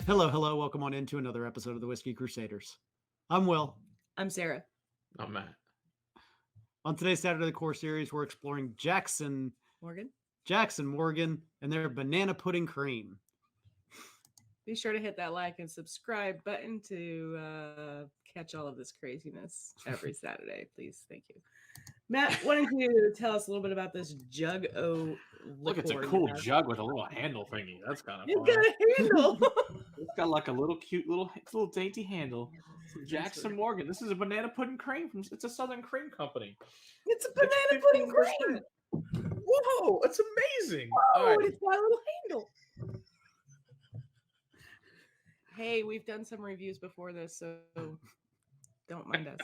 Hello. Welcome on into another episode of the Whiskey Crusaders. I'm Will. I'm Sarah. I'm Matt. On today's Saturday the Core series, we're exploring Jackson Morgan. and their banana pudding cream. Be sure to hit that like and subscribe button to catch all of this craziness every Saturday, please. Thank you. Matt, why don't you tell us a little bit about this jug o Look, it's a cool jug with a little handle thingy. That's kind of You've fun. got a handle. It's got like a little cute little dainty handle. Jackson Morgan. This is a banana pudding cream it's a Southern Cream Company. It's a banana pudding cream. Whoa, it's amazing. Oh, All right. it's got a little handle. Hey, we've done some reviews before this, so don't mind us.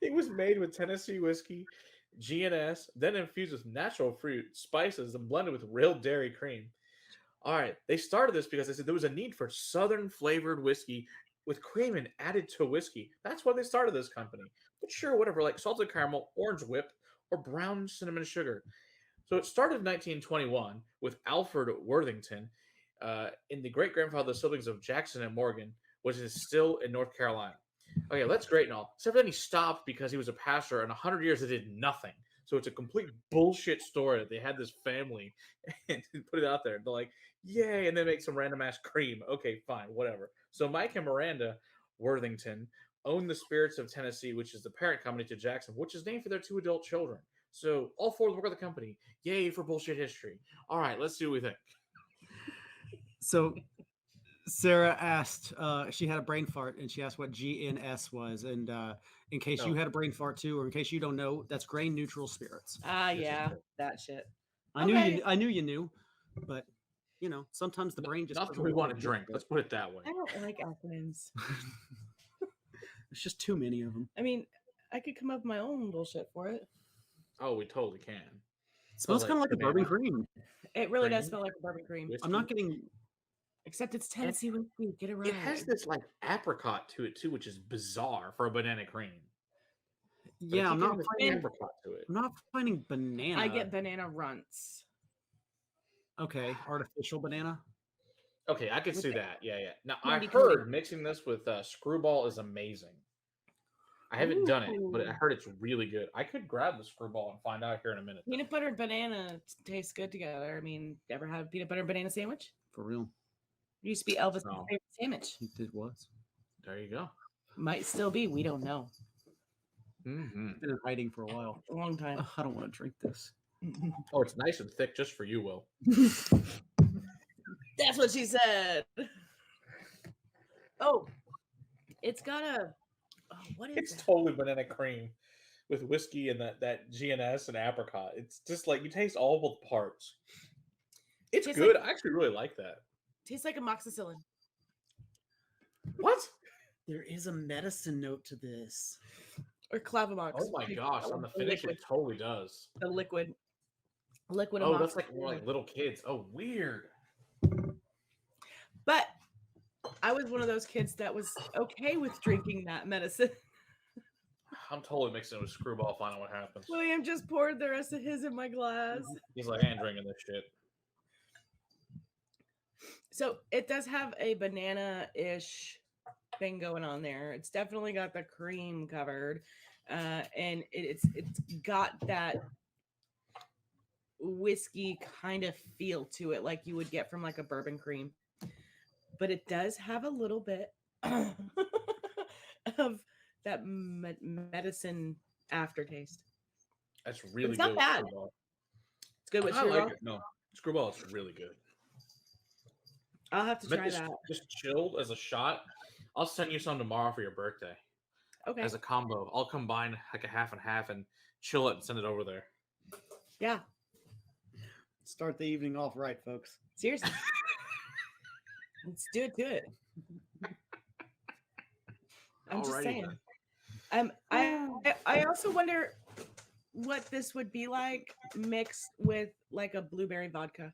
It was made with Tennessee whiskey, GNS, then infused with natural fruit, spices, and blended with real dairy cream. All right, they started this because they said there was a need for Southern flavored whiskey with cream and added to whiskey. That's why they started this company. But sure, whatever, like salted caramel, orange whip, or brown cinnamon sugar. So it started in 1921 with Alferd Wetherington in the great-grandfather siblings of Jackson and Morgan, which is still in North Carolina. Okay, that's great and all. Except then he stopped because he was a pastor, and 100 years they did nothing. So it's a complete bullshit story that they had this family and put it out there. They're like, yay, and they make some random ass cream. Okay, fine, whatever. So Mike and Merinda Wetherington own the Spirits of Tennessee, which is the parent company to Jackson, which is named for their 2 adult children. So all 4 of them work at the company. Yay for bullshit history. All right, let's see what we think. So Sarah asked, she had a brain fart, and she asked what GNS was. And in case you had a brain fart too, or in case you don't know, that's grain neutral spirits. Yeah, that shit. I knew you knew, but you know, sometimes the brain just not that we want to drink. Let's put it that way. I don't like acronyms. There's just too many of them. I mean, I could come up with my own bullshit for it. Oh, we totally can. It smells kind of like a bourbon cream. It really does smell like a bourbon cream. Whiskey. I'm not getting. Except it's Tennessee whiskey. Get it right. It has this like apricot to it too, which is bizarre for a banana cream. But Yeah, I'm not finding apricot to it. I'm not finding banana. I get banana runts. Okay, artificial banana. Okay, I could see that. Yeah. Now I Candy heard coated. mixing this with Screwball is amazing. I haven't done it, but I heard it's really good. I could grab the Screwball and find out here in a minute. Peanut butter and banana taste good together. I mean, ever have a peanut butter and banana sandwich? For real. It used to be Elvis' No. favorite sandwich. It was. There you go. Might still be. We don't know. Mm-hmm. Been in hiding for a while. A long time. I don't want to drink this. Oh, it's nice and thick just for you, Will. That's what she said. Oh, it's got a. Oh, what is It's that? totally banana cream with whiskey and that GNS and apricot. It's just like you taste all both parts. It's Tastes good. like- I actually really like that. Tastes like amoxicillin. What? There is a medicine note to this. Or clavamox. Oh my gosh! On the The finish, liquid. it totally does. The liquid. Liquid Oh, that's like amoxicillin. more like little kids. Oh, weird. But I was one of those kids that was okay with drinking that medicine. I'm totally mixing it with Screwball. Find out what happens. William just poured the rest of his in my glass. He's like, I ain't drinking this shit. So it does have a banana-ish thing going on there. It's definitely got the cream covered, and it's got that whiskey kind of feel to it, like you would get from like a bourbon cream. But it does have a little bit of that medicine aftertaste. That's really It's good. not with bad. Screwball. It's good with I Screwball. like it. No, Screwball is really good. I'll have to Make try this that. just chilled as a shot. I'll send you some tomorrow for your birthday Okay. as a combo. I'll combine like a half and half and chill it and send it over there. Yeah. Start the evening off right, folks. Seriously. Let's do it to it. I'm just Alrighty saying. then. I also wonder what this would be like mixed with like a blueberry vodka,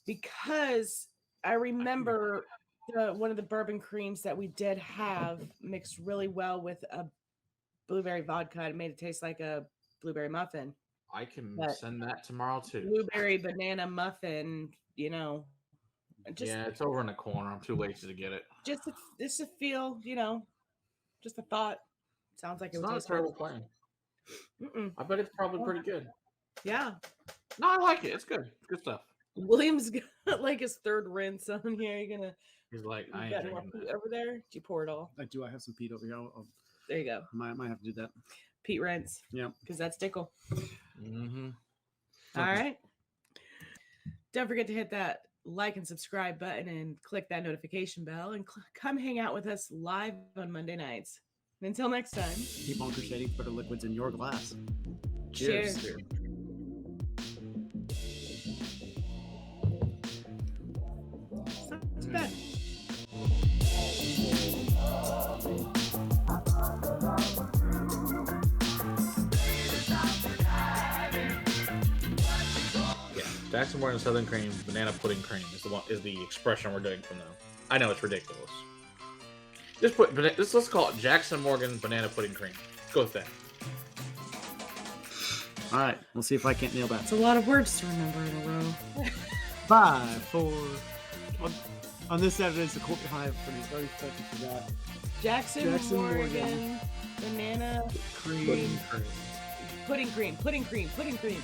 because I remember one of the bourbon creams that we did have mixed really well with a blueberry vodka. It made it taste like a blueberry muffin. I can But- send that tomorrow too. Blueberry banana muffin, you know, Just, Yeah, it's over in the corner. I'm too lazy to get it. just to feel, just a thought. Sounds like it It's would not a taste good. terrible plan. Mm-mm. I bet it's probably pretty good. Yeah. No, I like it. It's good. It's good stuff. William's got like his third rinse on here. You're gonna He's like, you I ain't got more drinking peat that. over there? Did you pour it all? I do. I have some peat over here. There you go. I might have to do that. Peat rinse. Yeah. Because that's Dickel. Mm-hmm. All right. Don't forget to hit that like and subscribe button and click that notification bell and come hang out with us live on Monday nights. And until next time, Keep on crusading for the liquids in your glass. cheers. It's not bad. Yeah, Jackson Morgan Southern Cream Banana Pudding Cream is the expression we're doing from now. I know it's ridiculous. Let's call it Jackson Morgan Banana Pudding Cream. Let's go with that. All right. We'll see if I can't nail that. It's a lot of words to remember in a row. 5, 4. On this Saturday, it's a court high for me. Very fucking forgot. Jackson Morgan, Morgan. banana Cream. pudding cream.